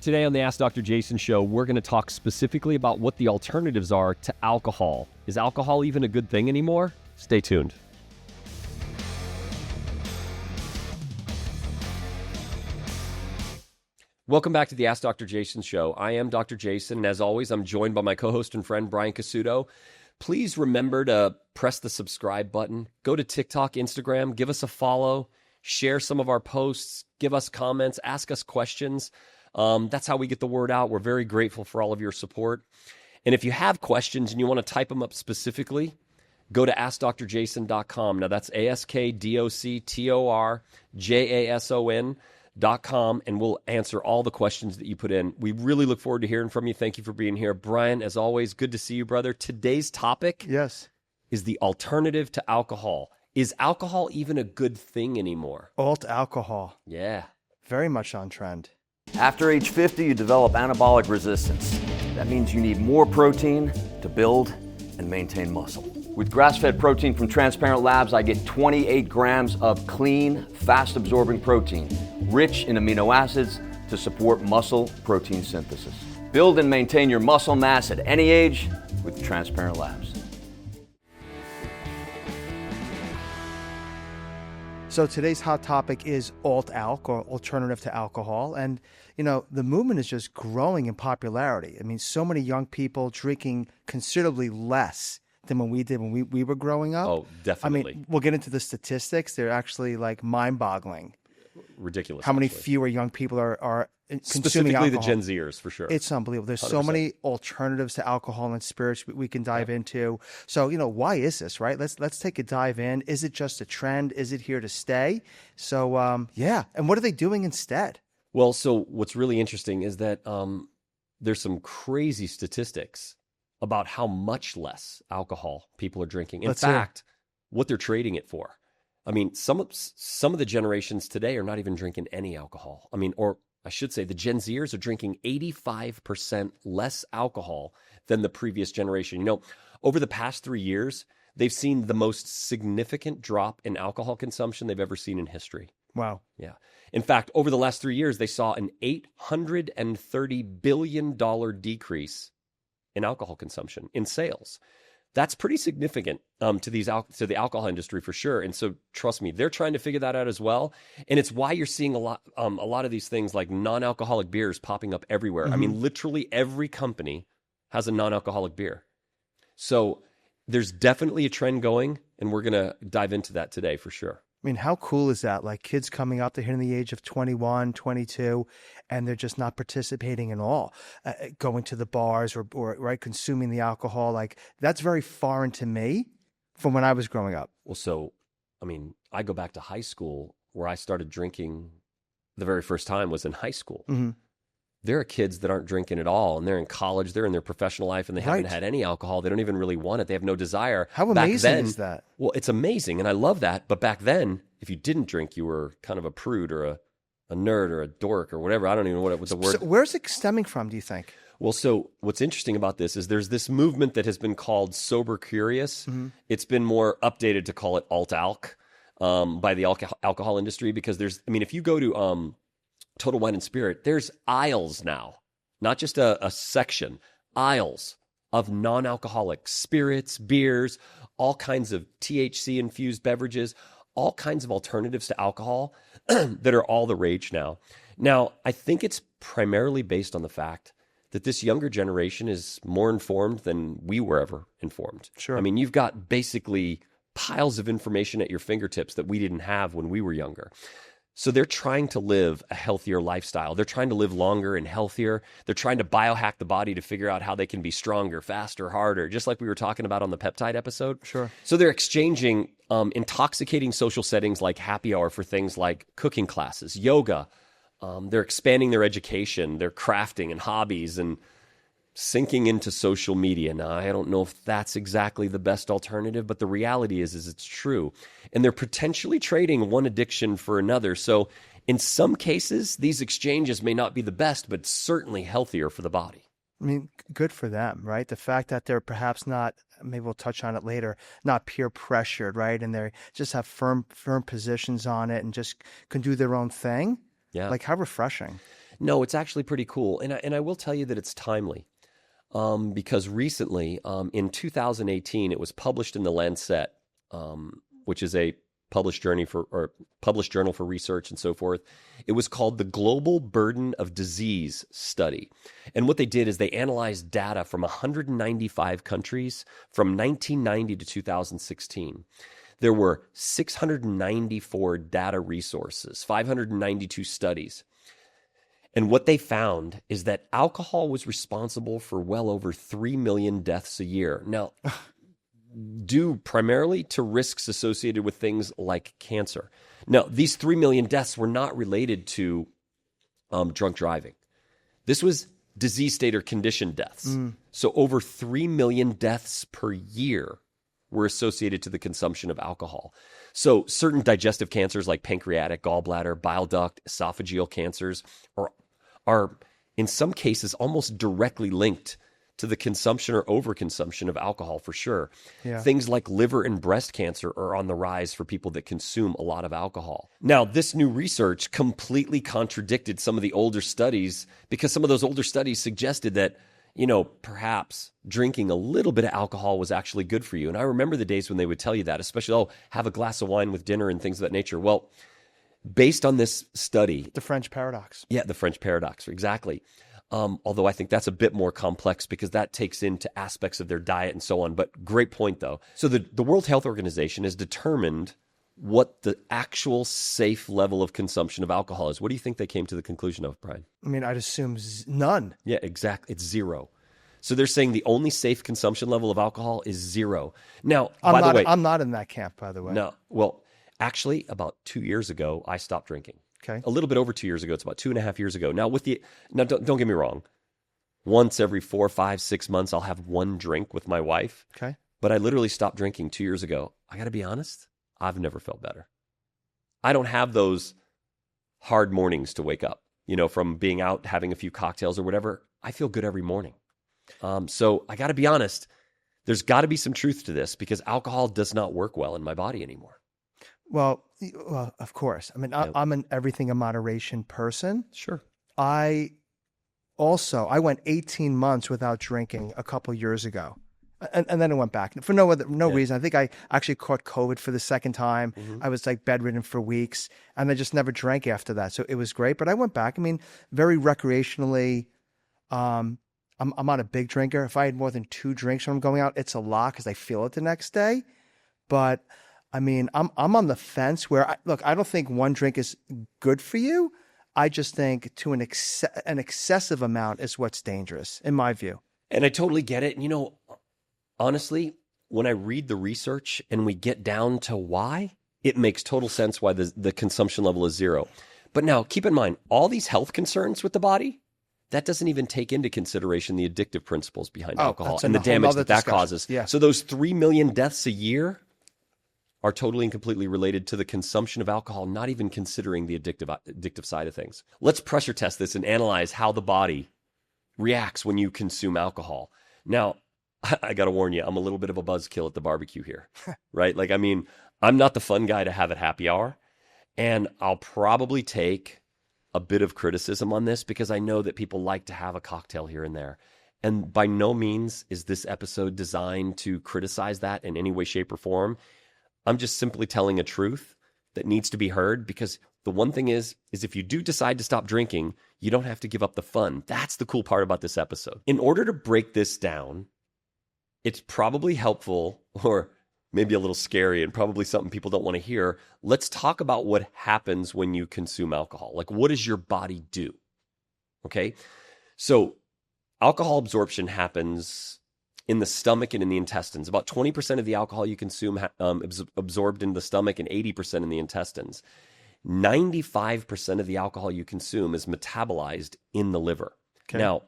Today on the Ask Dr. Jason show, we're going to talk specifically about what the alternatives are to alcohol. Is alcohol even a good thing anymore? Stay tuned. Welcome back to the Ask Dr. Jason show. I am Dr. Jason, and as always, I'm joined by my co-host and friend, Brian Casuto. Please remember to press the subscribe button. Go to TikTok, Instagram, give us a follow, share some of our posts, give us comments, ask us questions. That's how we get the word out. We're very grateful for all of your support. And if you have questions and you want to type them up specifically, go to AskDrJason.com. Now that's AskDoctorJason.com, and we'll answer all the questions that you put in. We really look forward to hearing from you. Thank you for being here. Brian, as always, good to see you, brother. Today's topic is the alternative to alcohol. Is alcohol even a good thing anymore? Alt alcohol. Yeah. Very much on trend. After age 50, you develop anabolic resistance. That means you need more protein to build and maintain muscle. With grass-fed protein from Transparent Labs, I get 28 grams of clean, fast-absorbing protein, rich in amino acids to support muscle protein synthesis. Build and maintain your muscle mass at any age with Transparent Labs. So today's hot topic is alt-alc, or alternative to alcohol. And, you know, the movement is just growing in popularity. I mean, so many young people drinking considerably less than when we did when we were growing up. Oh, definitely. I mean, we'll get into the statistics. They're actually like mind-boggling. Ridiculous. How many actually. fewer young people are consuming Specifically alcohol. the Gen Zers, for sure. It's unbelievable. There's 100%. so many alternatives to alcohol and spirits we can dive into. So, you know, why is this, right? Let's take a dive in. Is it just a trend? Is it here to stay? So, yeah. And what are they doing instead? Well, so what's really interesting is that there's some crazy statistics about how much less alcohol people are drinking. In fact, what they're trading it for. I mean, some of the generations today are not even drinking any alcohol. I mean, or I should say the Gen Zers are drinking 85% less alcohol than the previous generation. You know, over the past 3 years, they've seen the most significant drop in alcohol consumption they've ever seen in history. Wow. Yeah. In fact, over the last 3 years, they saw an $830 billion decrease in alcohol consumption, in sales. That's pretty significant to the alcohol industry for sure. And so trust me, they're trying to figure that out as well. And it's why you're seeing a lot of these things like non-alcoholic beers popping up everywhere. Mm-hmm. I mean, literally every company has a non-alcoholic beer. So there's definitely a trend going, and we're going to dive into that today for sure. I mean, how cool is that? Like kids coming up, they're hitting the age of 21, 22, and they're just not participating at all, going to the bars or right, consuming the alcohol. Like that's very foreign to me from when I was growing up. Well, so, I mean, I go back to high school where I started drinking the very first time was in high school. Mm-hmm. There are kids that aren't drinking at all, and they're in college, they're in their professional life, and they haven't had any alcohol. They don't even really want it. They have no desire. How amazing is that? Well, it's amazing, and I love that. But back then, if you didn't drink, you were kind of a prude or a nerd or a dork or whatever. I don't even know what the word. So where's it stemming from, do you think? Well, so what's interesting about this is there's this movement that has been called sober curious. Mm-hmm. It's been more updated to call it alt-alc by the alcohol industry because if you go to Total Wine and Spirit, there's aisles now, not just a section, aisles of non-alcoholic spirits, beers, all kinds of THC-infused beverages, all kinds of alternatives to alcohol that are all the rage now. Now, I think it's primarily based on the fact that this younger generation is more informed than we were ever informed. Sure. I mean, you've got basically piles of information at your fingertips that we didn't have when we were younger. So they're trying to live a healthier lifestyle. They're trying to live longer and healthier. They're trying to biohack the body to figure out how they can be stronger, faster, harder, just like we were talking about on the peptide episode. Sure. So they're exchanging intoxicating social settings like happy hour for things like cooking classes, yoga. They're expanding their education, their crafting and hobbies, and sinking into social media. Now, I don't know if that's exactly the best alternative, but the reality is it's true. And they're potentially trading one addiction for another. So in some cases, these exchanges may not be the best, but certainly healthier for the body. I mean, good for them, right? The fact that they're perhaps not, maybe we'll touch on it later, not peer pressured, right? And they just have firm positions on it and just can do their own thing. Yeah. Like how refreshing. No, it's actually pretty cool. And I will tell you that it's timely. Because recently, in 2018, it was published in the Lancet, which is a published journal for research and so forth. It was called the Global Burden of Disease Study. And what they did is they analyzed data from 195 countries from 1990 to 2016. There were 694 data resources, 592 studies. And what they found is that alcohol was responsible for well over 3 million deaths a year. Now, due primarily to risks associated with things like cancer. Now, these 3 million deaths were not related to drunk driving. This was disease state or condition deaths. So over 3 million deaths per year were associated to the consumption of alcohol. So certain digestive cancers like pancreatic, gallbladder, bile duct, esophageal cancers are in some cases almost directly linked to the consumption or overconsumption of alcohol for sure. Yeah. Things like liver and breast cancer are on the rise for people that consume a lot of alcohol. Now, this new research completely contradicted some of the older studies because some of those older studies suggested that, perhaps drinking a little bit of alcohol was actually good for you. And I remember the days when they would tell you that, especially, have a glass of wine with dinner and things of that nature. Well, based on this study... The French paradox. Yeah, the French paradox, exactly. Although I think that's a bit more complex because that takes into aspects of their diet and so on. But great point, though. So the World Health Organization has determined what the actual safe level of consumption of alcohol is. What do you think they came to the conclusion of, Brian? I mean, I'd assume none. Yeah, exactly. It's 0. So they're saying the only safe consumption level of alcohol is 0. Now, by the way... I'm not in that camp, by the way. No. Well, actually, about 2 years ago, I stopped drinking. Okay. A little bit over 2 years ago. It's about 2.5 years ago. Now, don't get me wrong. Once every 4, 5, 6 months, I'll have one drink with my wife. Okay. But I literally stopped drinking 2 years ago. I got to be honest, I've never felt better. I don't have those hard mornings to wake up, from being out having a few cocktails or whatever. I feel good every morning. So I got to be honest, there's got to be some truth to this because alcohol does not work well in my body anymore. Well, of course. I mean, I'm an everything in moderation person. Sure. I went 18 months without drinking a couple years ago. And then I went back for no reason. I think I actually caught COVID for the second time. Mm-hmm. I was like bedridden for weeks and I just never drank after that. So it was great. But I went back. I mean, very recreationally. I'm not a big drinker. If I had more than 2 drinks when I'm going out, it's a lot because I feel it the next day. But I mean, I'm on the fence where I don't think one drink is good for you. I just think to an excessive amount is what's dangerous in my view. And I totally get it. Honestly, when I read the research and we get down to why, it makes total sense why the consumption level is 0. But now keep in mind, all these health concerns with the body, that doesn't even take into consideration the addictive principles behind alcohol and the damage that causes. Yeah. So those 3 million deaths a year are totally and completely related to the consumption of alcohol, not even considering the addictive side of things. Let's pressure test this and analyze how the body reacts when you consume alcohol. Now, I got to warn you, I'm a little bit of a buzzkill at the barbecue here, right? I'm not the fun guy to have at happy hour, and I'll probably take a bit of criticism on this because I know that people like to have a cocktail here and there. And by no means is this episode designed to criticize that in any way, shape, or form. I'm just simply telling a truth that needs to be heard because the one thing is if you do decide to stop drinking, you don't have to give up the fun. That's the cool part about this episode. In order to break this down, it's probably helpful or maybe a little scary and probably something people don't want to hear. Let's talk about what happens when you consume alcohol. Like, what does your body do? Okay? So alcohol absorption happens in the stomach and in the intestines. About 20% of the alcohol you consume is absorbed in the stomach and 80% in the intestines. 95% of the alcohol you consume is metabolized in the liver. Okay. Now,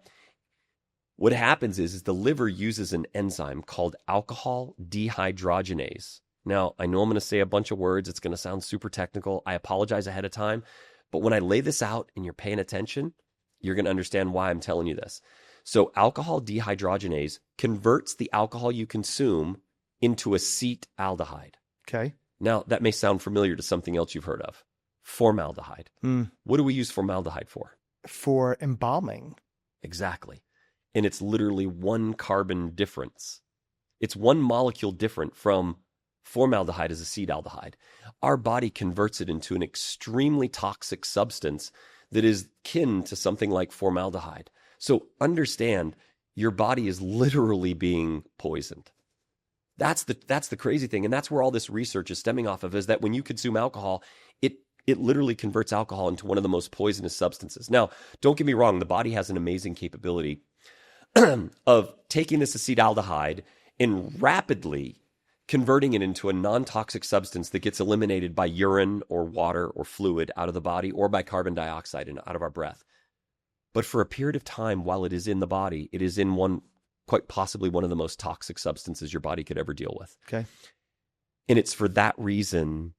what happens is the liver uses an enzyme called alcohol dehydrogenase. Now, I know I'm going to say a bunch of words. It's going to sound super technical. I apologize ahead of time. But when I lay this out and you're paying attention, you're going to understand why I'm telling you this. So alcohol dehydrogenase converts the alcohol you consume into acetaldehyde. Okay. Now, that may sound familiar to something else you've heard of. Formaldehyde. What do we use formaldehyde for? for embalming. Exactly. And it's literally one carbon difference. It's one molecule different from formaldehyde as acetaldehyde. Our body converts it into an extremely toxic substance that is kin to something like formaldehyde. So understand, your body is literally being poisoned. That's the crazy thing. And that's where all this research is stemming off of, is that when you consume alcohol, it literally converts alcohol into one of the most poisonous substances. Now, don't get me wrong, the body has an amazing capability of taking this acetaldehyde and rapidly converting it into a non-toxic substance that gets eliminated by urine or water or fluid out of the body, or by carbon dioxide and out of our breath. But for a period of time, while it is in the body, it is in quite possibly one of the most toxic substances your body could ever deal with. Okay. And it's for that reason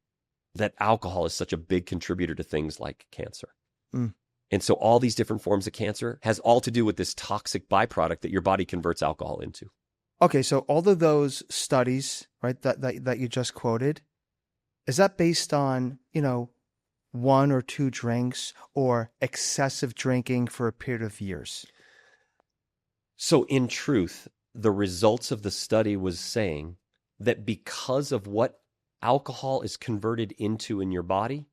that alcohol is such a big contributor to things like cancer. Mm. And so all these different forms of cancer has all to do with this toxic byproduct that your body converts alcohol into. Okay, so all of those studies, right, that you just quoted, is that based on, one or two drinks or excessive drinking for a period of years? So in truth, the results of the study was saying that because of what alcohol is converted into in your body,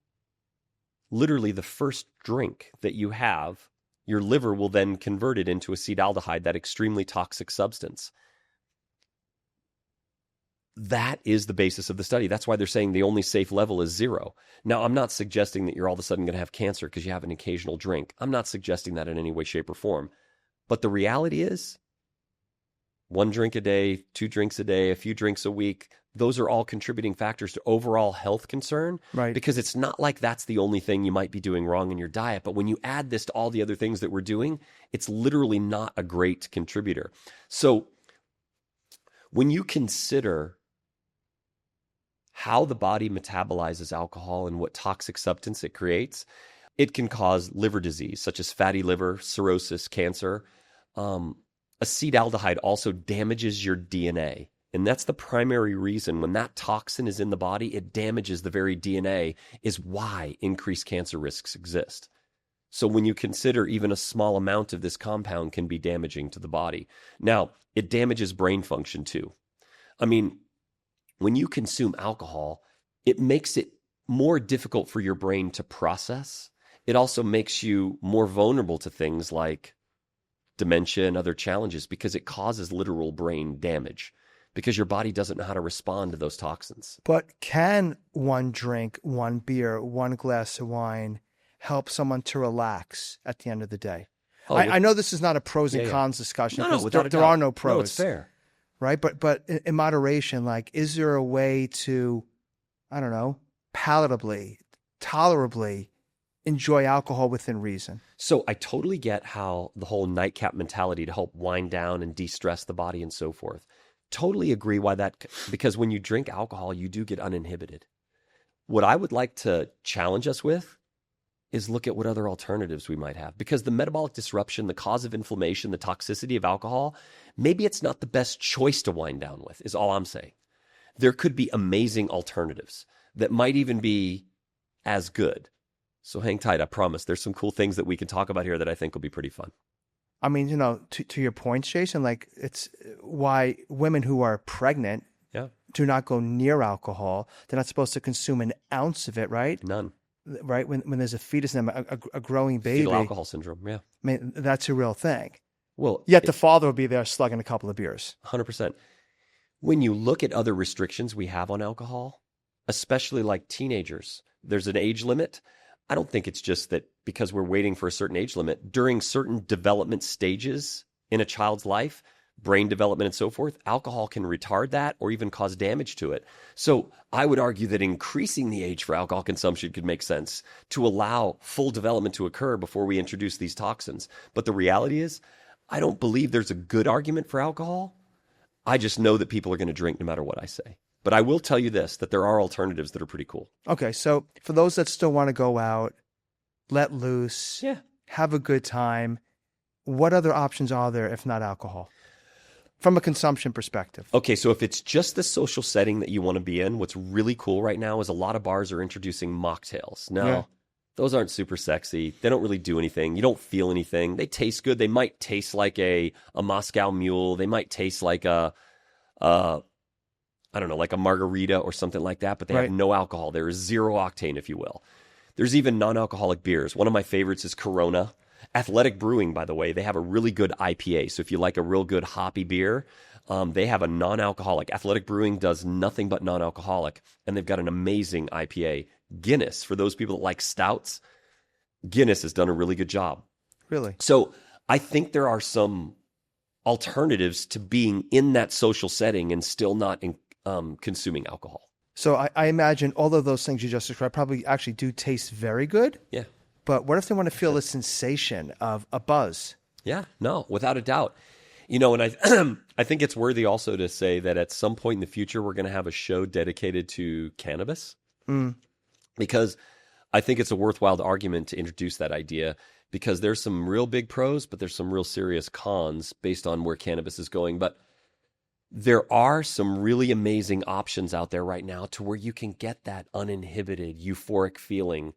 literally the first drink that you have, your liver will then convert it into acetaldehyde, that extremely toxic substance. That is the basis of the study. That's why they're saying the only safe level is 0. Now, I'm not suggesting that you're all of a sudden going to have cancer because you have an occasional drink. I'm not suggesting that in any way, shape, or form. But the reality is, 1 drink a day, 2 drinks a day, a few drinks a week, those are all contributing factors to overall health concern. Right. Because it's not like that's the only thing you might be doing wrong in your diet. But when you add this to all the other things that we're doing, it's literally not a great contributor. So when you consider how the body metabolizes alcohol and what toxic substance it creates, it can cause liver disease, such as fatty liver, cirrhosis, cancer. Acetaldehyde also damages your DNA. And that's the primary reason when that toxin is in the body, it damages the very DNA, is why increased cancer risks exist. So when you consider even a small amount of this compound can be damaging to the body. Now, it damages brain function too. I mean, when you consume alcohol, it makes it more difficult for your brain to process. It also makes you more vulnerable to things like dementia and other challenges because it causes literal brain damage because your body doesn't know how to respond to those toxins. But can one drink, one beer, one glass of wine help someone to relax at the end of the day? I know this is not a pros and cons discussion because there are no pros. No, it's fair. Right? But in moderation, like, is there a way to, I don't know, palatably, tolerably enjoy alcohol within reason? So I totally get how the whole nightcap mentality to help wind down and de-stress the body and so forth. Totally agree why that, because when you drink alcohol, you do get uninhibited. What I would like to challenge us with is look at what other alternatives we might have. Because the metabolic disruption, the cause of inflammation, the toxicity of alcohol, maybe it's not the best choice to wind down with, is all I'm saying. There could be amazing alternatives that might even be as good. So hang tight, I promise. There's some cool things that we can talk about here that I think will be pretty fun. I mean, to your point, Jason, like, it's why women who are pregnant do not go near alcohol. They're not supposed to consume an ounce of it, right? None. Right? When there's a fetus in them, a growing baby. Fetal alcohol syndrome, yeah. I mean, that's a real thing. Well, yet the father will be there slugging a couple of beers. 100%. When you look at other restrictions we have on alcohol, especially like teenagers, there's an age limit. I don't think it's just that because we're waiting for a certain age limit. During certain development stages in a child's life, brain development and so forth, alcohol can retard that or even cause damage to it. So I would argue that increasing the age for alcohol consumption could make sense to allow full development to occur before we introduce these toxins. But the reality is, I don't believe there's a good argument for alcohol. I just know that people are going to drink no matter what I say. But I will tell you this, that there are alternatives that are pretty cool. Okay, so for those that still want to go out, let loose, have a good time, what other options are there if not alcohol? From a consumption perspective. Okay, so if it's just the social setting that you want to be in, what's really cool right now is a lot of bars are introducing mocktails. Now, those aren't super sexy. They don't really do anything. You don't feel anything. They taste good. They might taste like a Moscow Mule. They might taste like I don't know, like a margarita or something like that, but they have no alcohol. There is 0 octane, if you will. There's even non-alcoholic beers. One of my favorites is Corona. Athletic Brewing, by the way, they have a really good IPA. So if you like a real good hoppy beer, they have a non-alcoholic. Athletic Brewing does nothing but non-alcoholic, and they've got an amazing IPA. Guinness, for those people that like stouts, Guinness has done a really good job. Really? So I think there are some alternatives to being in that social setting and still not consuming alcohol. So I imagine all of those things you just described probably actually do taste very good. Yeah. But what if they want to feel the sensation of a buzz? Yeah, no, without a doubt. And I think it's worthy also to say that at some point in the future, we're going to have a show dedicated to cannabis. Because I think it's a worthwhile argument to introduce that idea, because there's some real big pros, but there's some real serious cons based on where cannabis is going. But there are some really amazing options out there right now to where you can get that uninhibited, euphoric feeling.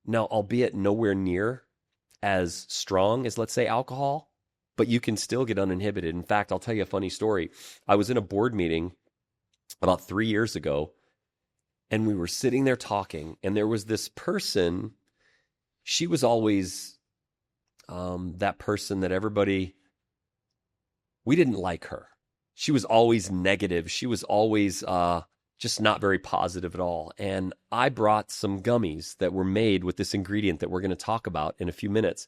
Now, albeit nowhere near as strong as, let's say, alcohol, but you can still get uninhibited. In fact, I'll tell you a funny story. I was in a board meeting about 3 years ago, and we were sitting there talking, and there was this person. She was always that person that we didn't like her. She was always negative. She was always just not very positive at all. And I brought some gummies that were made with this ingredient that we're going to talk about in a few minutes.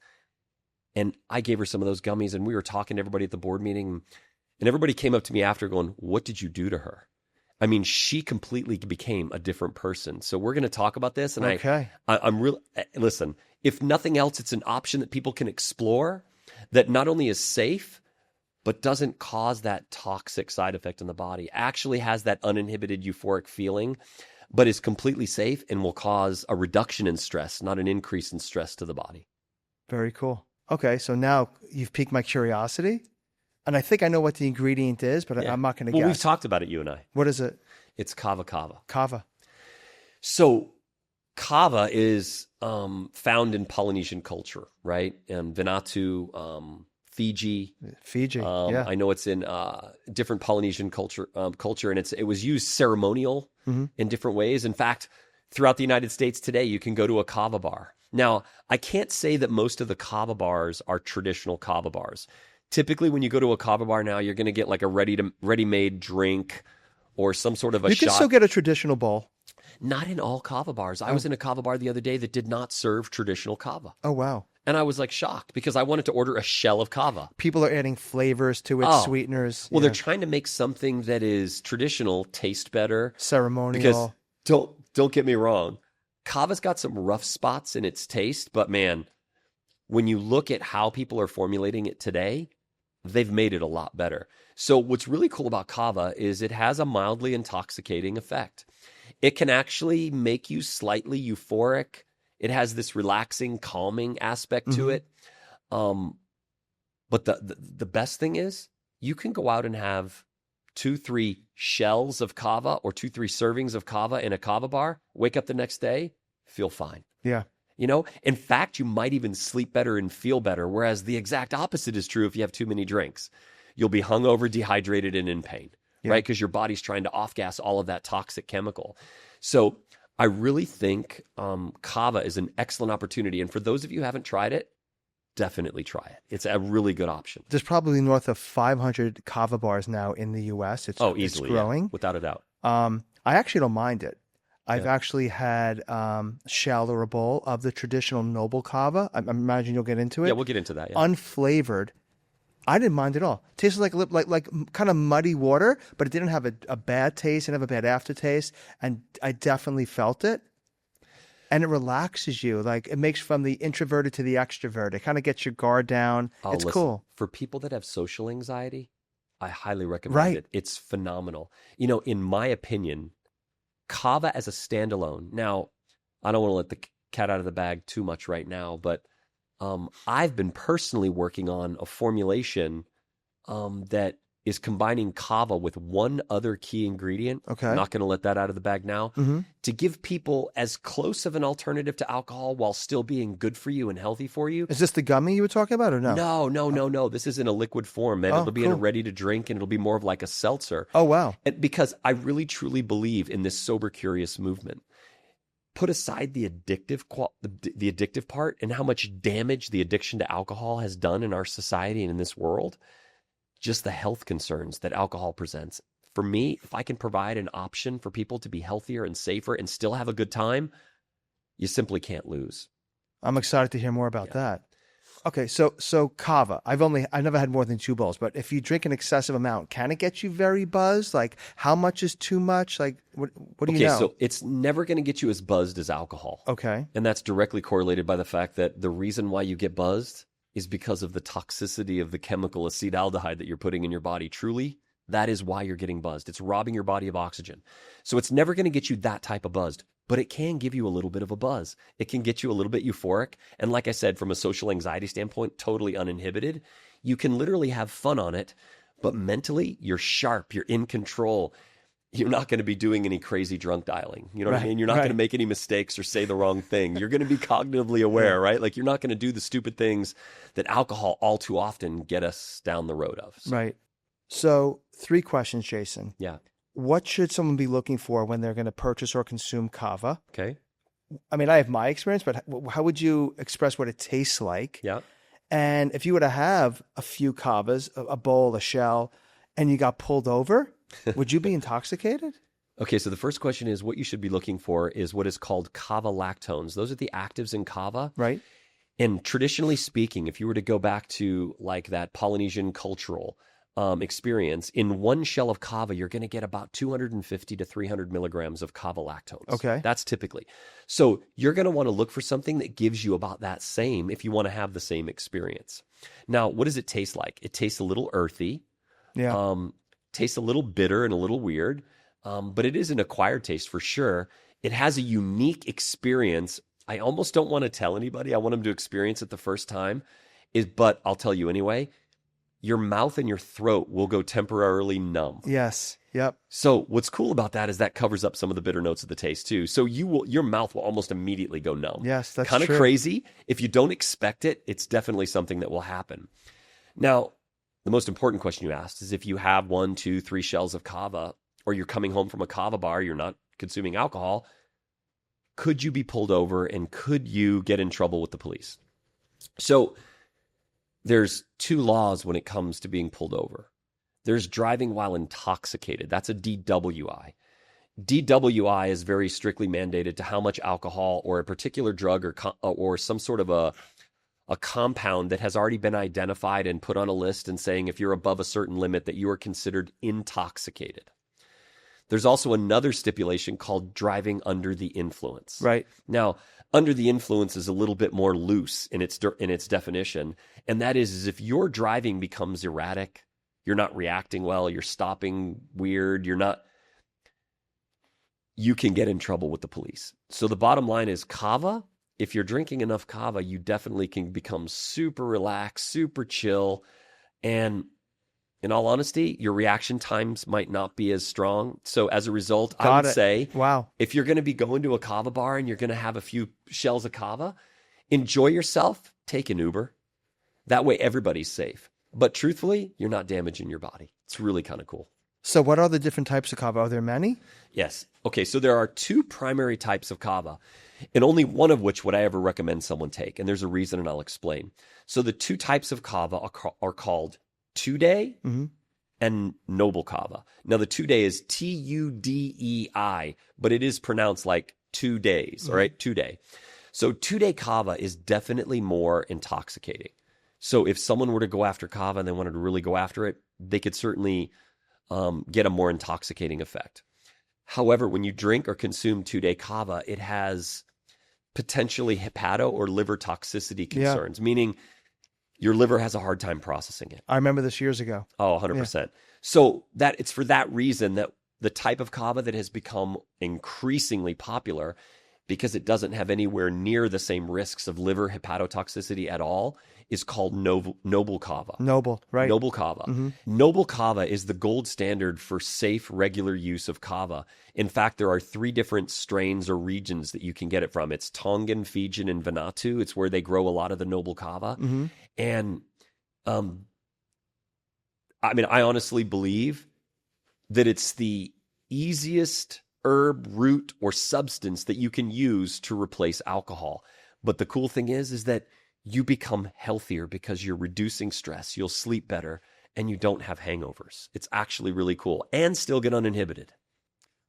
And I gave her some of those gummies, and we were talking to everybody at the board meeting. And everybody came up to me after going, "What did you do to her?" I mean, she completely became a different person. So we're going to talk about this. And I'm really, listen, if nothing else, it's an option that people can explore that not only is safe, but doesn't cause that toxic side effect in the body, actually has that uninhibited euphoric feeling, but is completely safe and will cause a reduction in stress, not an increase in stress to the body. Very cool. Okay, so now you've piqued my curiosity, and I think I know what the ingredient is, but I'm not going to guess. Well, we've talked about it, you and I. What is it? It's Kava. Kava. So Kava is found in Polynesian culture, right? Vanuatu, Fiji. Yeah. I know it's in different Polynesian culture, and it was used ceremonial in different ways. In fact, throughout the United States today, you can go to a Kava bar. Now, I can't say that most of the Kava bars are traditional Kava bars. Typically, when you go to a Kava bar now, you're going to get like a ready-made drink or some sort of a shot. You can still get a traditional bowl. Not in all Kava bars. I was in a Kava bar the other day that did not serve traditional Kava. Oh, wow. And I was like shocked because I wanted to order a shell of Kava. People are adding flavors to it, sweeteners. Well, they're trying to make something that is traditional taste better. Ceremonial. Because don't get me wrong, Kava's got some rough spots in its taste, but man, when you look at how people are formulating it today, they've made it a lot better. So what's really cool about Kava is it has a mildly intoxicating effect. It can actually make you slightly euphoric. It has this relaxing, calming aspect to it. But the best thing is you can go out and have 2-3 shells of Kava or 2-3 servings of Kava in a Kava bar, wake up the next day, feel fine. Yeah. In fact, you might even sleep better and feel better, whereas the exact opposite is true if you have too many drinks. You'll be hungover, dehydrated, and in pain, right? Because your body's trying to off-gas all of that toxic chemical. So I really think Kava is an excellent opportunity. And for those of you who haven't tried it, definitely try it. It's a really good option. There's probably north of 500 Kava bars now in the U.S. Easily, it's growing. Without a doubt. I actually don't mind it. I've actually had shell or a bowl of the traditional noble Kava. I imagine you'll get into it. Yeah, we'll get into that. Yeah. Unflavored. I didn't mind it at all. Tasted like kind of muddy water, but it didn't have a bad taste. It didn't have a bad aftertaste, and I definitely felt it. And it relaxes you. Like it makes from the introverted to the extroverted. It kind of gets your guard down. It's cool. For people that have social anxiety, I highly recommend it. It's phenomenal. In my opinion, Kava as a standalone. Now, I don't want to let the cat out of the bag too much right now, but I've been personally working on a formulation that is combining kava with one other key ingredient. Okay. I'm not going to let that out of the bag now. Mm-hmm. To give people as close of an alternative to alcohol while still being good for you and healthy for you. Is this the gummy you were talking about or no? No. This is in a liquid form, and Oh, it'll be in a cool. ready to drink, and it'll be more of like a seltzer. Oh, wow. And because I really truly believe in this sober curious movement. Put aside the addictive part and how much damage the addiction to alcohol has done in our society and in this world. Just the health concerns that alcohol presents. For me, if I can provide an option for people to be healthier and safer and still have a good time, you simply can't lose. I'm excited to hear more about that. Okay, so kava. I've never had more than 2 bowls, but if you drink an excessive amount, can it get you very buzzed? Like, how much is too much? Like, what do you know? Okay, so it's never going to get you as buzzed as alcohol. Okay. And that's directly correlated by the fact that the reason why you get buzzed is because of the toxicity of the chemical acetaldehyde that you're putting in your body. Truly, that is why you're getting buzzed. It's robbing your body of oxygen. So it's never going to get you that type of buzzed, but it can give you a little bit of a buzz. It can get you a little bit euphoric. And like I said, from a social anxiety standpoint, totally uninhibited. You can literally have fun on it, but mentally you're sharp, you're in control. You're not going to be doing any crazy drunk dialing. You know what I mean? You're not going to make any mistakes or say the wrong thing. You're going to be cognitively aware, right? Like you're not going to do the stupid things that alcohol all too often get us down the road of. So, Right. So 3 questions, Jason. yeah. What should someone be looking for when they're going to purchase or consume kava? Okay. I mean, I have my experience, but how would you express what it tastes like? Yeah. And if you were to have a few kavas, a bowl, a shell, and you got pulled over, would you be intoxicated? Okay, so the first question is what you should be looking for is what is called kava lactones. Those are the actives in kava. Right. And traditionally speaking, if you were to go back to like that Polynesian cultural experience, in one shell of kava, you're going to get about 250 to 300 milligrams of kava lactones. Okay. That's typically. So you're going to want to look for something that gives you about that same if you want to have the same experience. Now, what does it taste like? It tastes a little earthy. Yeah. Tastes a little bitter and a little weird, but it is an acquired taste for sure. It has a unique experience. I almost don't want to tell anybody. I want them to experience it the first time, but I'll tell you anyway. Your mouth and your throat will go temporarily numb. Yes. Yep. So what's cool about that is that covers up some of the bitter notes of the taste too. So your mouth will almost immediately go numb. Yes, that's kind of true. crazy. If you don't expect it, it's definitely something that will happen. Now, the most important question you asked is if you have 1, 2, 3 shells of kava, or you're coming home from a kava bar, you're not consuming alcohol, could you be pulled over and could you get in trouble with the police? So there's 2 laws when it comes to being pulled over. There's driving while intoxicated. That's a DWI. DWI is very strictly mandated to how much alcohol or a particular drug or some sort of a compound that has already been identified and put on a list and saying if you're above a certain limit that you are considered intoxicated. There's also another stipulation called driving under the influence. Right. Now, under the influence is a little bit more loose in its definition, and that is if your driving becomes erratic, you're not reacting well, you're stopping weird, you can get in trouble with the police. So the bottom line is kava. If you're drinking enough kava, you definitely can become super relaxed, super chill. And in all honesty, your reaction times might not be as strong. So as a result, I would say, wow, if you're going to be going to a kava bar and you're going to have a few shells of kava, enjoy yourself, take an Uber. That way everybody's safe. But truthfully, you're not damaging your body. It's really kind of cool. So what are the different types of kava? Are there many? Yes. Okay, so there are 2 primary types of kava, and only one of which would I ever recommend someone take, and there's a reason, and I'll explain. So the 2 types of kava are called Two-Day and Noble Kava. Now, the Two-Day is Tudei, but it is pronounced like 2 days, all right? 2-Day. So Two-Day Kava is definitely more intoxicating. So if someone were to go after kava and they wanted to really go after it, they could certainly get a more intoxicating effect. However, when you drink or consume 2-Day kava, it has potentially hepato or liver toxicity concerns, meaning your liver has a hard time processing it. I remember this years ago. Oh, 100%. Yeah. So that it's for that reason that the type of kava that has become increasingly popular, because it doesn't have anywhere near the same risks of liver hepatotoxicity at all, is called noble kava. Noble, right? Noble kava. Noble kava is the gold standard for safe, regular use of kava. In fact, there are 3 different strains or regions that you can get it from. It's Tongan, Fijian, and Vanuatu. It's where they grow a lot of the noble kava. And I honestly believe that it's the easiest herb, root, or substance that you can use to replace alcohol. But the cool thing is that you become healthier because you're reducing stress, you'll sleep better, and you don't have hangovers. It's actually really cool and still get uninhibited.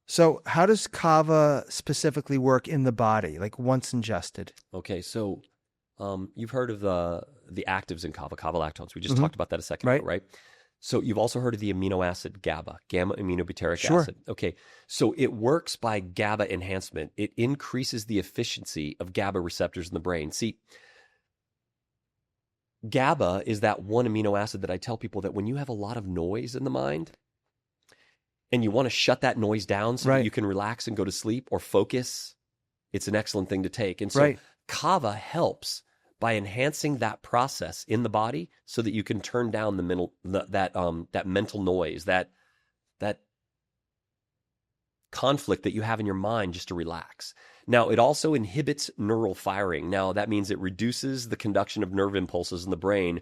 So how does kava specifically work in the body, like once ingested? Okay, so you've heard of the actives in kava lactones. We just talked about that a second ago, right? So you've also heard of the amino acid GABA, gamma aminobutyric acid. Okay, so it works by GABA enhancement. It increases the efficiency of GABA receptors in the brain. See, GABA is that one amino acid that I tell people that when you have a lot of noise in the mind and you want to shut that noise down so that you can relax and go to sleep or focus, it's an excellent thing to take. And so Kava helps by enhancing that process in the body so that you can turn down that mental noise, that conflict that you have in your mind just to relax. Now, it also inhibits neural firing. Now, that means it reduces the conduction of nerve impulses in the brain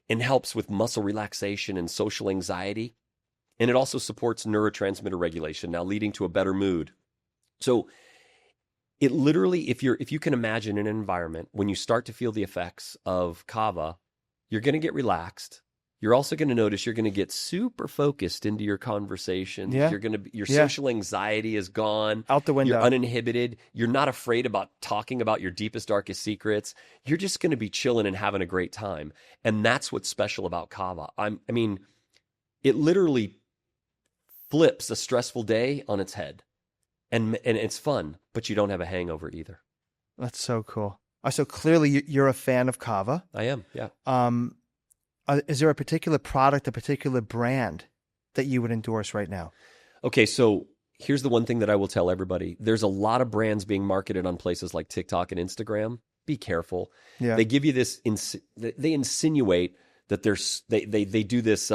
and helps with muscle relaxation and social anxiety. And it also supports neurotransmitter regulation, now leading to a better mood. So it literally, if you can imagine an environment, when you start to feel the effects of kava, you're going to get relaxed. You're also going to notice you're going to get super focused into your conversations. Yeah. Your social anxiety is gone. Out the window. You're uninhibited. You're not afraid about talking about your deepest, darkest secrets. You're just going to be chilling and having a great time. And that's what's special about kava. It literally flips a stressful day on its head. And it's fun, but you don't have a hangover either. That's so cool. So clearly you're a fan of kava. I am, yeah. Is there a particular product, a particular brand that you would endorse right now? Okay, so here's the one thing that I will tell everybody. There's a lot of brands being marketed on places like TikTok and Instagram. Be careful. Yeah. They give you this, they insinuate that they do this,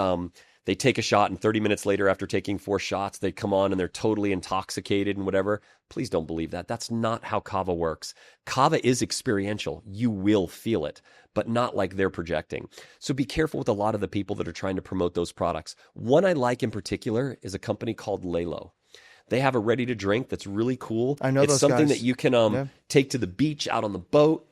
they take a shot and 30 minutes later after taking 4 shots, they come on and they're totally intoxicated and whatever. Please don't believe that. That's not how kava works. Kava is experiential. You will feel it, but not like they're projecting. So be careful with a lot of the people that are trying to promote those products. One I like in particular is a company called Lelo. They have a ready to drink that's really cool. I know it's those something guys. that you can take to the beach, out on the boat,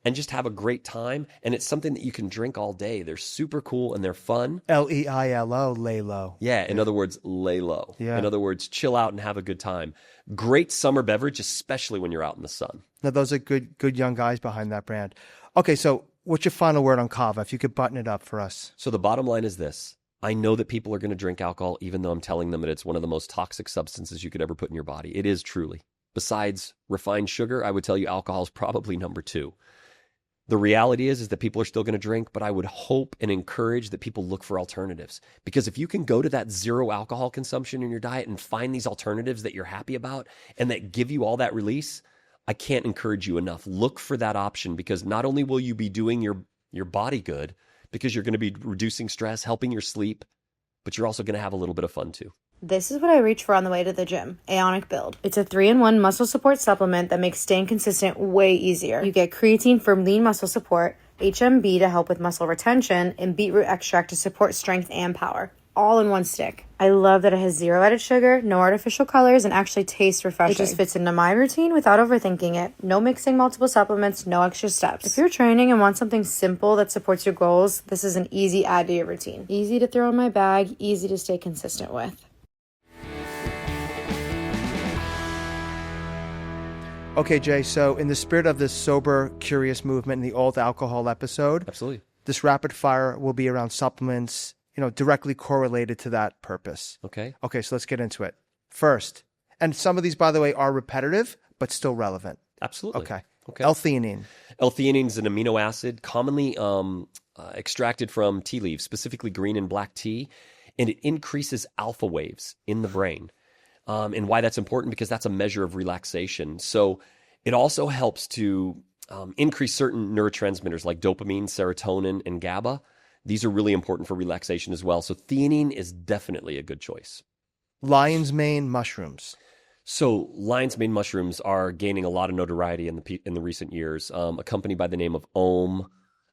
and just have a great time. And it's something that you can drink all day. They're super cool and they're fun. Leilo, Lelo. Yeah, in other words, lay low. Yeah. In other words, chill out and have a good time. Great summer beverage, especially when you're out in the sun. Now, those are good young guys behind that brand. Okay, so what's your final word on kava, if you could button it up for us? So the bottom line is this. I know that people are going to drink alcohol, even though I'm telling them that it's one of the most toxic substances you could ever put in your body. It is truly. Besides refined sugar, I would tell you alcohol is probably number 2. The reality is that people are still going to drink, but I would hope and encourage that people look for alternatives. Because if you can go to that 0 alcohol consumption in your diet and find these alternatives that you're happy about and that give you all that release, I can't encourage you enough. Look for that option, because not only will you be doing your body good, because you're going to be reducing stress, helping your sleep, but you're also going to have a little bit of fun too. This is what I reach for on the way to the gym, Aonic Build. It's a 3-in-1 muscle support supplement that makes staying consistent way easier. You get creatine for lean muscle support, HMB to help with muscle retention, and beetroot extract to support strength and power, all in one stick. I love that it has 0 added sugar, no artificial colors, and actually tastes refreshing. It just fits into my routine without overthinking it. No mixing multiple supplements, no extra steps. If you're training and want something simple that supports your goals, this is an easy add to your routine. Easy to throw in my bag, easy to stay consistent with. Okay, Jay, so in the spirit of this sober, curious movement in the alt alcohol episode, Absolutely. This rapid fire will be around supplements, directly correlated to that purpose. Okay. Okay, so let's get into it. First, and some of these, by the way, are repetitive, but still relevant. Absolutely. Okay. Okay. L-theanine. L-theanine is an amino acid commonly extracted from tea leaves, specifically green and black tea, and it increases alpha waves in the brain. And why that's important, because that's a measure of relaxation. So it also helps to increase certain neurotransmitters like dopamine, serotonin, and GABA. These are really important for relaxation as well. So theanine is definitely a good choice. Lion's mane mushrooms. So lion's mane mushrooms are gaining a lot of notoriety in the recent years. A company by the name of Om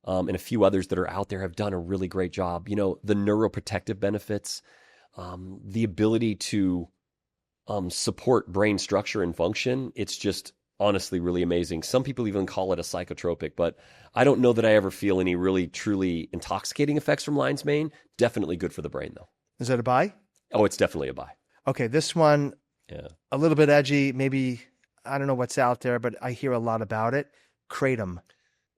and a few others that are out there have done a really great job. You know, the neuroprotective benefits, the ability to support brain structure and function. It's just honestly really amazing. Some people even call it a psychotropic, but I don't know that I ever feel any really truly intoxicating effects from lion's mane. Definitely good for the brain, though. Is that a buy? Oh, it's definitely a buy. Okay, this one, Yeah. a little bit edgy. Maybe, I don't know what's out there, but I hear a lot about it. Kratom.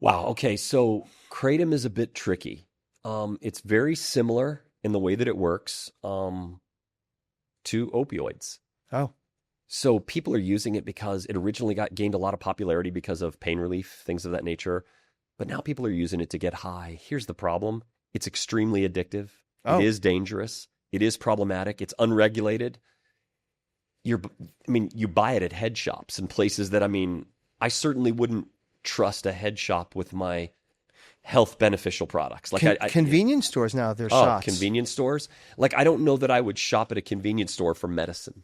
Wow. Okay. So kratom is a bit tricky. It's very similar in the way that it works to opioids. Oh, So people are using it because it originally gained a lot of popularity because of pain relief, things of that nature. But now people are using it to get high. Here's the problem. It's extremely addictive. Oh. It is dangerous. It is problematic. It's unregulated. You buy it at head shops and places that, I certainly wouldn't trust a head shop with my health beneficial products. Like convenience stores now, they're Oh, shots. convenience stores. Like, I don't know that I would shop at a convenience store for medicine.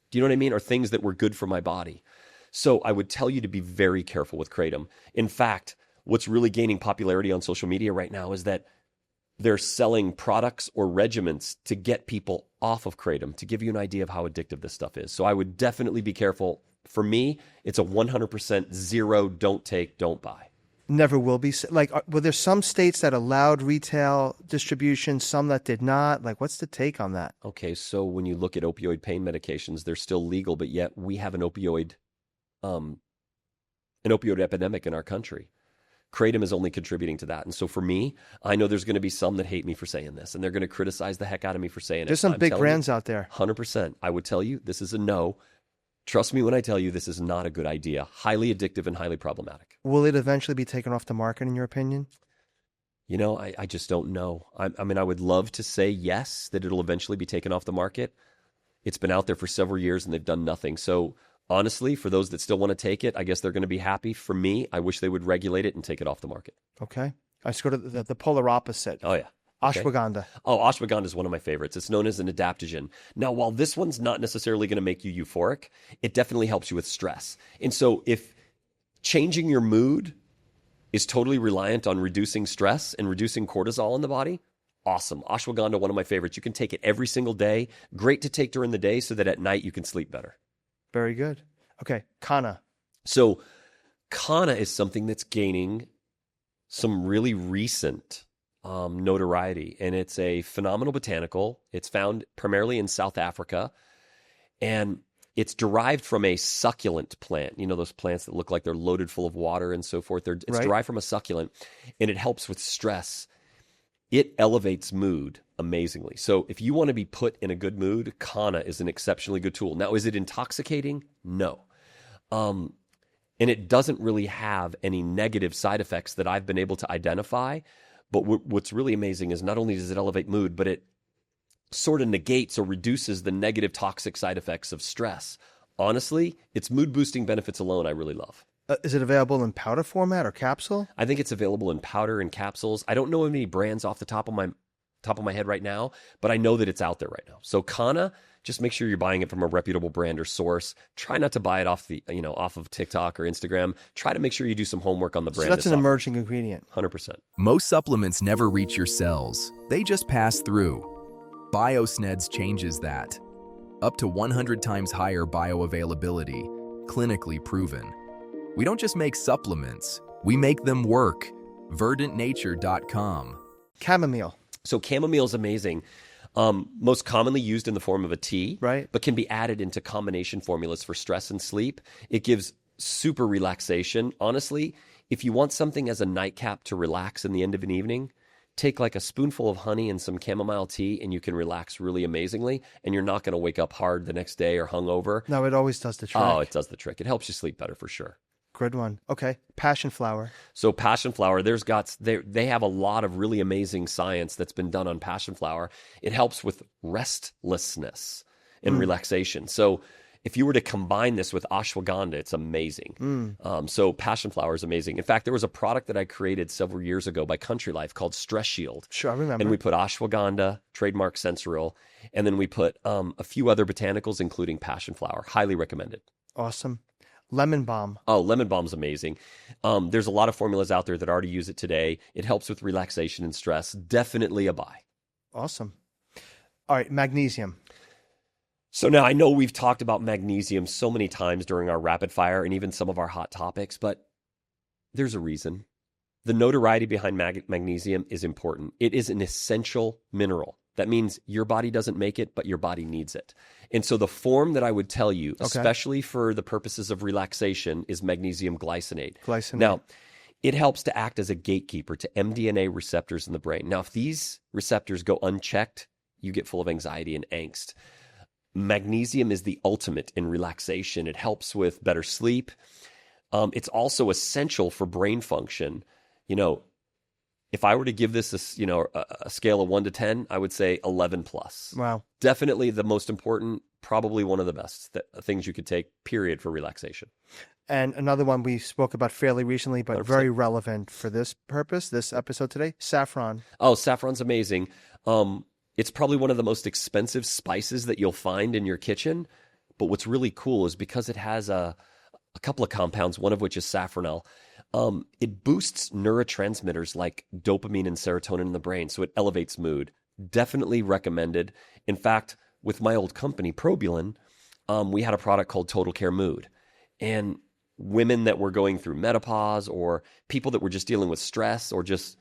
Do you know what I mean? Or things that were good for my body. So I would tell you to be very careful with kratom. In fact, what's really gaining popularity on social media right now is that they're selling products or regimens to get people off of kratom, to give you an idea of how addictive this stuff is. So I would definitely be careful. For me, it's a 100% zero, don't take, don't buy. Never will be. Like, were there some states that allowed retail distribution, some that did not? Like, what's the take on that? Okay, so when you look at opioid pain medications, they're still legal, but yet we have an opioid epidemic in our country. Kratom is only contributing to that. And so for me, I know there's going to be some that hate me for saying this, and they're going to criticize the heck out of me for saying it. There's some big brands out there. 100%. I would tell you this is a no. Trust me when I tell you this is not a good idea. Highly addictive and highly problematic. Will it eventually be taken off the market, in your opinion? You know, I just don't know. I would love to say yes, that it'll eventually be taken off the market. It's been out there for several years and they've done nothing. So honestly, for those that still want to take it, I guess they're going to be happy. For me, I wish they would regulate it and take it off the market. Okay. Let's go to the polar opposite. Oh, yeah. Okay. Ashwagandha. Oh, ashwagandha is one of my favorites. It's known as an adaptogen. Now, while this one's not necessarily going to make you euphoric, it definitely helps you with stress. And so if changing your mood is totally reliant on reducing stress and reducing cortisol in the body, awesome. Ashwagandha, one of my favorites. You can take it every single day. Great to take during the day so that at night you can sleep better. Very good. Okay. Kana. So Kana is something that's gaining some really recent notoriety, and it's a phenomenal botanical. It's found primarily in South Africa, and it's derived from a succulent plant. You know, those plants that look like they're loaded full of water and so forth. It's Right. derived from a succulent, and it helps with stress. It elevates mood amazingly. So if you want to be put in a good mood, Kana is an exceptionally good tool. Now, is it intoxicating? No. And it doesn't really have any negative side effects that I've been able to identify. But what's really amazing is not only does it elevate mood, but it sort of negates or reduces the negative toxic side effects of stress. Honestly, its mood-boosting benefits alone I really love. Is it available in powder format or capsule? I think it's available in powder and capsules. I don't know any brands off the top of my head right now, but I know that it's out there right now. So Kana, just make sure you're buying it from a reputable brand or source. Try not to buy it off of TikTok or Instagram. Try to make sure you do some homework on the brand. So that's an itself. emerging ingredient. 100%. Most supplements never reach your cells. They just pass through. Biosneds changes that. Up to 100 times higher bioavailability, clinically proven. We don't just make supplements, we make them work. Verdantnature.com. Chamomile. So chamomile is amazing. Most commonly used in the form of a tea, Right. but can be added into combination formulas for stress and sleep. It gives super relaxation. Honestly, if you want something as a nightcap to relax in the end of an evening, take like a spoonful of honey and some chamomile tea and you can relax really amazingly, and you're not going to wake up hard the next day or hungover. No, it always does the trick. Oh, it does the trick. It helps you sleep better for sure. Good one. Okay. Passionflower. So passionflower, they have a lot of really amazing science that's been done on passionflower. It helps with restlessness and relaxation. So if you were to combine this with ashwagandha, it's amazing. So passionflower is amazing. In fact, there was a product that I created several years ago by Country Life called Stress Shield. Sure, I remember. And we put ashwagandha, trademark Sensoril, and then we put a few other botanicals, including passionflower. Highly recommended. Awesome. Lemon balm. Oh, lemon balm's amazing. There's a lot of formulas out there that already use it today. It helps with relaxation and stress. Definitely a buy. Awesome. All right, magnesium. So now I know we've talked about magnesium so many times during our rapid fire and even some of our hot topics, but there's a reason. The notoriety behind magnesium is important. It is an essential mineral. That means your body doesn't make it, but your body needs it. And so the form that I would tell you, especially for the purposes of relaxation, is magnesium glycinate. Now, it helps to act as a gatekeeper to mDNA receptors in the brain. Now, if these receptors go unchecked, you get full of anxiety and angst. Magnesium is the ultimate in relaxation. It helps with better sleep. It's also essential for brain function. You know, if I were to give this a scale of 1 to 10, I would say 11 plus. Wow. Definitely the most important, probably one of the best things you could take, period, for relaxation. And another one we spoke about fairly recently, but 100%. Very relevant for this purpose, this episode today, saffron. Oh, saffron's amazing. It's probably one of the most expensive spices that you'll find in your kitchen. But what's really cool is because it has a couple of compounds, one of which is saffronel, it boosts neurotransmitters like dopamine and serotonin in the brain. So it elevates mood. Definitely recommended. In fact, with my old company, Probulin, we had a product called Total Care Mood. And women that were going through menopause or people that were just dealing with stress or just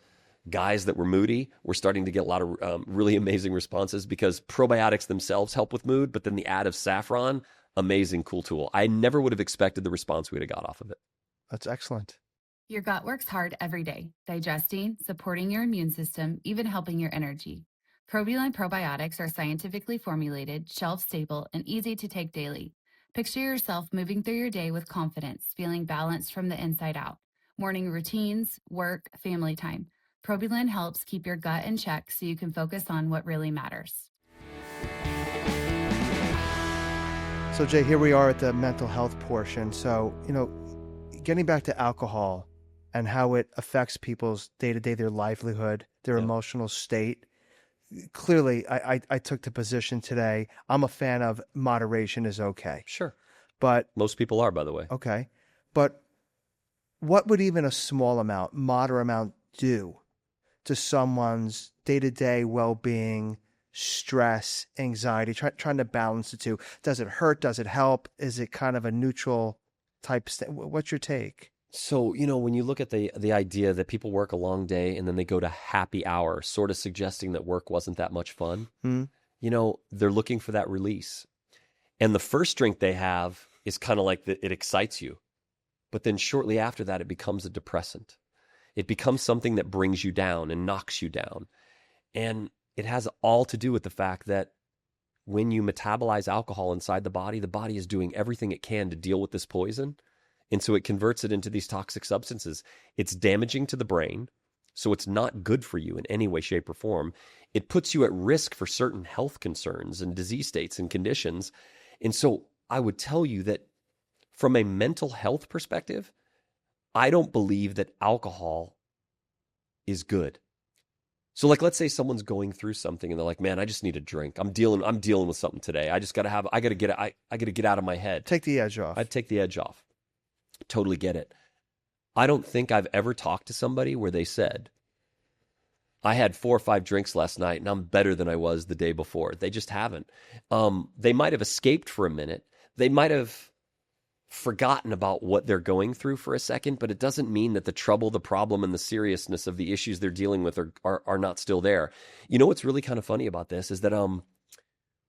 guys that were moody, we're starting to get a lot of really amazing responses because probiotics themselves help with mood, but then the add of saffron, amazing, cool tool. I never would have expected the response we'd have got off of it. That's excellent. Your gut works hard every day, digesting, supporting your immune system, even helping your energy. Probulin probiotics are scientifically formulated, shelf-stable, and easy to take daily. Picture yourself moving through your day with confidence, feeling balanced from the inside out. Morning routines, work, family time. Probulin helps keep your gut in check so you can focus on what really matters. So, Jay, here we are at the mental health portion. So, getting back to alcohol and how it affects people's day-to-day, their livelihood, their emotional state. Clearly, I took the position today. I'm a fan of moderation is okay. Sure. But most people are, by the way. Okay. But what would even a small amount, moderate amount, do to someone's day-to-day well-being, stress, anxiety, trying to balance the two? Does it hurt? Does it help? Is it kind of a neutral type? What's your take? So, when you look at the idea that people work a long day and then they go to happy hour, sort of suggesting that work wasn't that much fun, they're looking for that release. And the first drink they have is kind of like it excites you. But then shortly after that, it becomes a depressant. It becomes something that brings you down and knocks you down. And it has all to do with the fact that when you metabolize alcohol inside the body is doing everything it can to deal with this poison. And so it converts it into these toxic substances. It's damaging to the brain, so it's not good for you in any way, shape, or form. It puts you at risk for certain health concerns and disease states and conditions. And so I would tell you that from a mental health perspective, I don't believe that alcohol is good. So let's say someone's going through something and they're like, man, I just need a drink. I'm dealing with something today. I got to get out of my head. Take the edge off. I'd take the edge off. Totally get it. I don't think I've ever talked to somebody where they said, I had 4 or 5 drinks last night and I'm better than I was the day before. They just haven't. They might have escaped for a minute. They might have forgotten about what they're going through for a second, but it doesn't mean that the trouble, the problem, and the seriousness of the issues they're dealing with are not still there. What's really kind of funny about this is that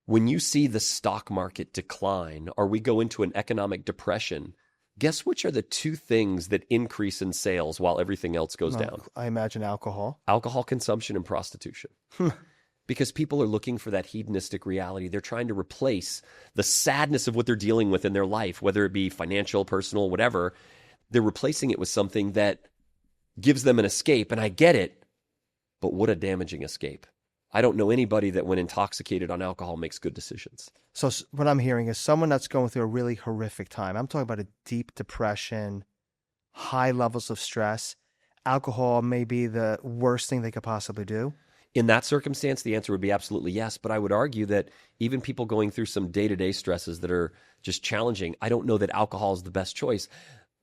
when you see the stock market decline or we go into an economic depression, guess which are the 2 things that increase in sales while everything else goes down? I imagine alcohol. Alcohol consumption and prostitution. Because people are looking for that hedonistic reality. They're trying to replace the sadness of what they're dealing with in their life, whether it be financial, personal, whatever. They're replacing it with something that gives them an escape. And I get it, but what a damaging escape. I don't know anybody that when intoxicated on alcohol makes good decisions. So what I'm hearing is someone that's going through a really horrific time. I'm talking about a deep depression, high levels of stress. Alcohol may be the worst thing they could possibly do. In that circumstance, the answer would be absolutely yes. But I would argue that even people going through some day-to-day stresses that are just challenging, I don't know that alcohol is the best choice.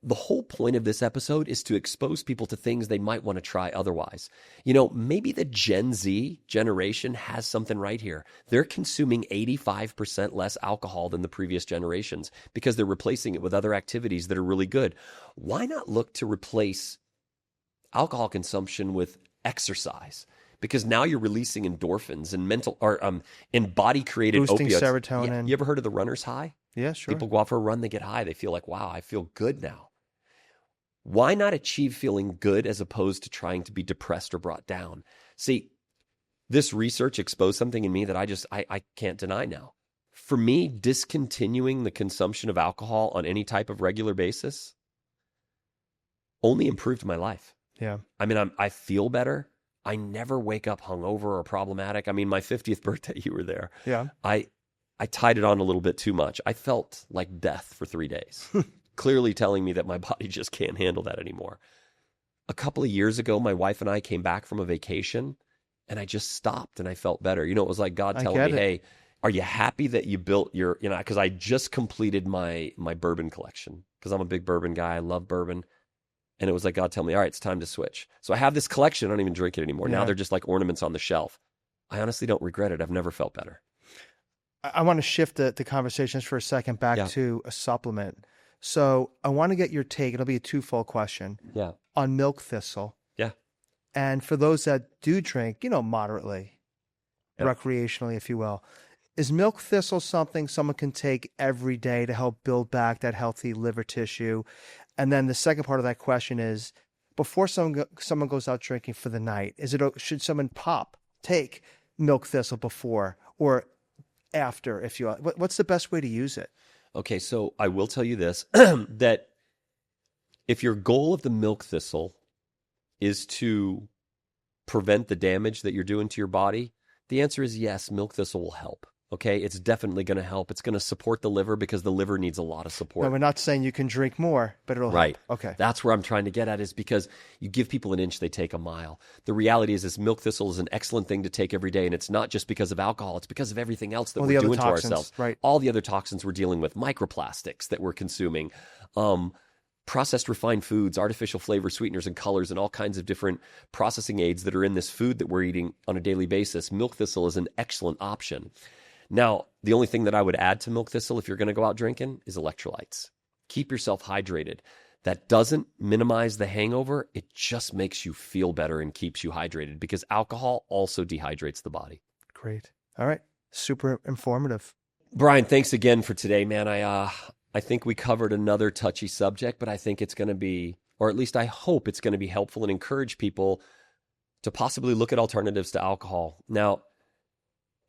The whole point of this episode is to expose people to things they might want to try otherwise. You know, maybe the Gen Z generation has something right here. They're consuming 85% less alcohol than the previous generations because they're replacing it with other activities that are really good. Why not look to replace alcohol consumption with exercise? Because now you're releasing endorphins and and body-created Boosting opioids. serotonin. Yeah, you ever heard of the runner's high? Yeah, sure. People go out for a run, they get high. They feel like, wow, I feel good now. Why not achieve feeling good as opposed to trying to be depressed or brought down? See, this research exposed something in me that I can't deny now. For me, discontinuing the consumption of alcohol on any type of regular basis only improved my life. Yeah. I mean, I feel better. I never wake up hungover or problematic. I mean, my 50th birthday, you were there. Yeah. I tied it on a little bit too much. I felt like death for 3 days, clearly telling me that my body just can't handle that anymore. A couple of years ago, my wife and I came back from a vacation, and I just stopped, and I felt better. You know, it was like God telling me, hey, are you happy that you built your, you know, because I just completed my bourbon collection, because I'm a big bourbon guy. I love bourbon. And it was like God telling me, all right, it's time to switch. So I have this collection. I don't even drink it anymore. Yeah. Now they're just like ornaments on the shelf. I honestly don't regret it. I've never felt better. I want to shift the conversations for a second back to a supplement. So I want to get your take. It'll be a twofold question. Yeah. On milk thistle. Yeah. And for those that do drink, you know, moderately, recreationally, if you will, is milk thistle something someone can take every day to help build back that healthy liver tissue? And then the second part of that question is, before someone goes out drinking for the night, should someone take milk thistle before or after, if you will? What's the best way to use it? Okay, so I will tell you this, that if your goal of the milk thistle is to prevent the damage that you're doing to your body, the answer is yes, milk thistle will help. Okay, it's definitely going to help. It's going to support the liver because the liver needs a lot of support. No, we're not saying you can drink more, but it'll help. Okay. That's where I'm trying to get at, is because you give people an inch, they take a mile. The reality is this milk thistle is an excellent thing to take every day, and it's not just because of alcohol. It's because of everything else that we're doing to ourselves. Right. All the other toxins we're dealing with, microplastics that we're consuming, processed refined foods, artificial flavor, sweeteners, and colors, and all kinds of different processing aids that are in this food that we're eating on a daily basis. Milk thistle is an excellent option. Now, the only thing that I would add to milk thistle if you're going to go out drinking is electrolytes. Keep yourself hydrated. That doesn't minimize the hangover. It just makes you feel better and keeps you hydrated, because alcohol also dehydrates the body. Great. All right. Super informative. Brian, thanks again for today, man. I think we covered another touchy subject, but I think it's going to be, or at least I hope it's going to be helpful and encourage people to possibly look at alternatives to alcohol. Now,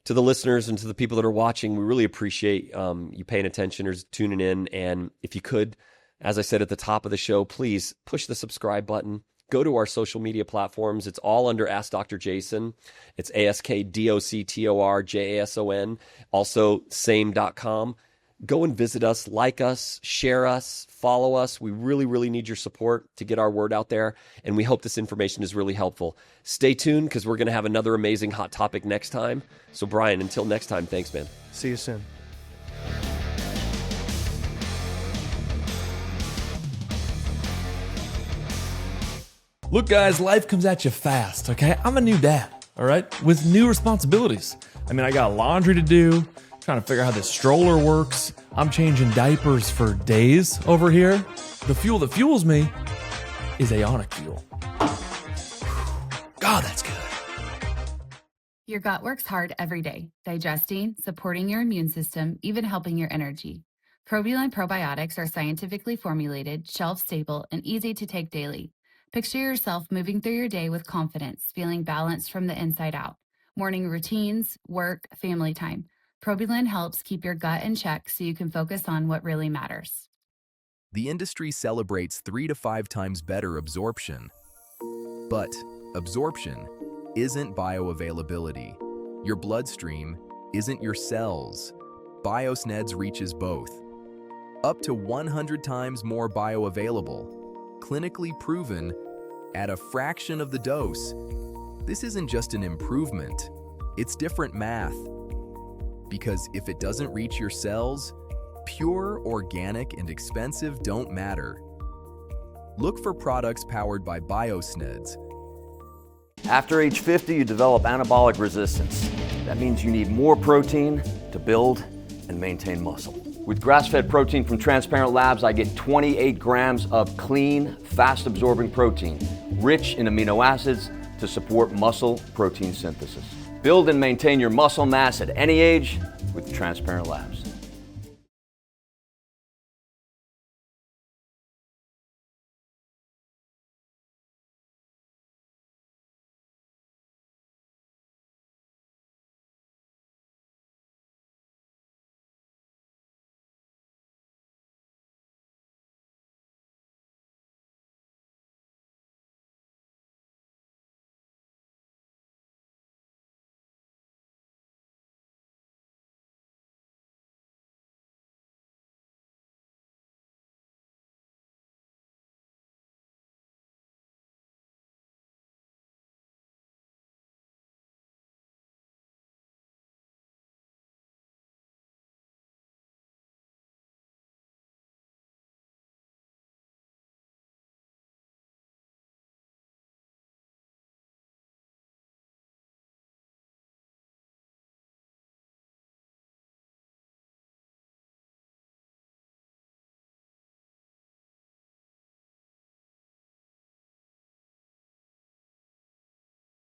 to the listeners and to the people that are watching, we really appreciate you paying attention or tuning in. And if you could, as I said at the top of the show, please push the subscribe button. Go to our social media platforms. It's all under Ask Dr. Jason. It's AskDoctorJason. Also, same.com. Go and visit us, like us, share us, follow us. We really, really need your support to get our word out there, and we hope this information is really helpful. Stay tuned, because we're going to have another amazing hot topic next time. So, Brian, until next time, thanks, man. See you soon. Look, guys, life comes at you fast, okay? I'm a new dad, all right? With new responsibilities. I mean, I got laundry to do, trying to figure out how this stroller works. I'm changing diapers for days over here. The fuel that fuels me is Aonic fuel. God, that's good. Your gut works hard every day, digesting, supporting your immune system, even helping your energy. Probiline probiotics are scientifically formulated, shelf-stable, and easy to take daily. Picture yourself moving through your day with confidence, feeling balanced from the inside out. Morning routines, work, family time. Probiline helps keep your gut in check so you can focus on what really matters. The industry celebrates 3 to 5 times better absorption. But absorption isn't bioavailability. Your bloodstream isn't your cells. Biosneds reaches both. Up to 100 times more bioavailable, clinically proven at a fraction of the dose. This isn't just an improvement, it's different math. Because if it doesn't reach your cells, pure, organic, and expensive don't matter. Look for products powered by Biosneds. After age 50, you develop anabolic resistance. That means you need more protein to build and maintain muscle. With grass-fed protein from Transparent Labs, I get 28 grams of clean, fast-absorbing protein, rich in amino acids to support muscle protein synthesis. Build and maintain your muscle mass at any age with Transparent Labs.